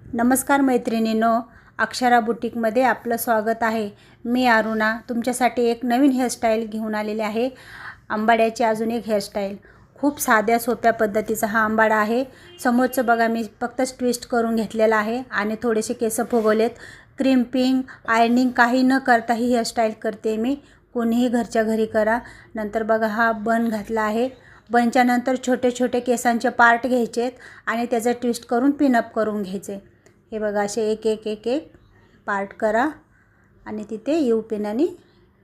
नमस्कार मैत्रिणींनो, अक्षरा बुटीकमध्ये आपलं स्वागत आहे। मी अरुणा तुमच्यासाठी एक नवीन हेअरस्टाईल घेऊन आलेले आहे। आंबाड्याची अजून एक हेअरस्टाईल, खूप साध्या सोप्या पद्धतीचा हा आंबाडा आहे। समोरचं बघा, मी फक्त ट्विस्ट करून घेतलेला आहे आणि थोडेसे केस फुगवलेत। क्रिम्पिंग आयर्निंग काही न करता ही हेअरस्टाईल करते मी। कोणीही घरच्या घरी करा। नंतर बघा, हा बन घातला आहे। बनच्या नंतर छोटे छोटे केसांचे पार्ट घ्यायचेत आणि त्याचं ट्विस्ट करून पिनअप करून घ्यायचे। हे बघा, असे एक एक एक एक पार्ट करा आणि तिथे यू पिनाने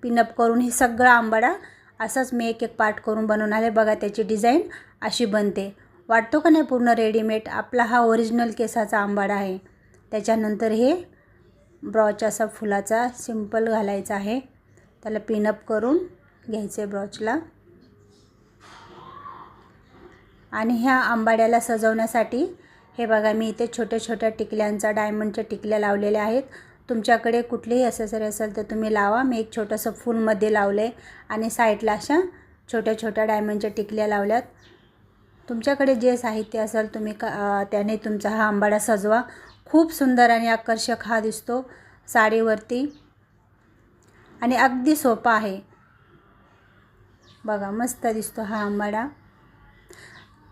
पिनअप करून हे सगळा आंबाडा असाच मी एक एक पार्ट करून बनवून आले। बघा, त्याची डिझाईन अशी बनते। वाटतो का नाही पूर्ण रेडीमेड? आपला हा ओरिजिनल केसाचा आंबाडा आहे। त्याच्यानंतर हे ब्रॉच असा फुलाचा सिंपल घालायचा आहे, त्याला पिनअप करून घ्यायचे ब्रॉचला। आणि ह्या आंबाड्याला सजवण्यासाठी हे बघा, मी इथे छोट्या छोट्या टिकल्यांचा डायमंडच्या टिकल्या लावलेल्या आहेत। तुमच्याकडे कुठलेही एक्सेसरी असेल तर तुम्ही लावा। मी एक छोटंसं फूलमध्ये लावले आणि साईडला अशा छोट्या छोट्या डायमंडच्या टिकल्या लावल्यात। तुमच्याकडे जे साहित्य असेल तुम्ही त्याने तुमचा हा आंबाडा सजवा। खूप सुंदर आणि आकर्षक हा दिसतो साडीवरती आणि अगदी सोपा आहे। बघा, मस्त दिसतो हा आंबाडा।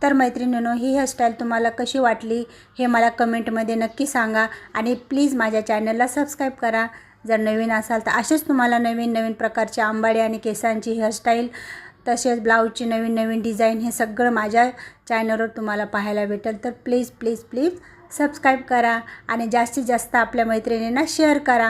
तर मैत्रिणींनो, ही हेअरस्टाईल तुम्हाला कशी वाटली हे मला कमेंटमध्ये नक्की सांगा आणि प्लीज माझ्या चॅनलला सबस्क्राईब करा जर नवीन असाल तर। असेच तुम्हाला नवीन नवीन प्रकारचे आंबाडे आणि केसांची हेअरस्टाईल, तसेच ब्लाऊजची नवीन नवीन डिझाईन हे सगळं माझ्या चॅनलवर तुम्हाला पाहायला भेटेल। तर प्लीज प्लीज प्लीज सबस्क्राईब करा आणि जास्तीत जास्त आपल्या मैत्रिणींना शेअर करा।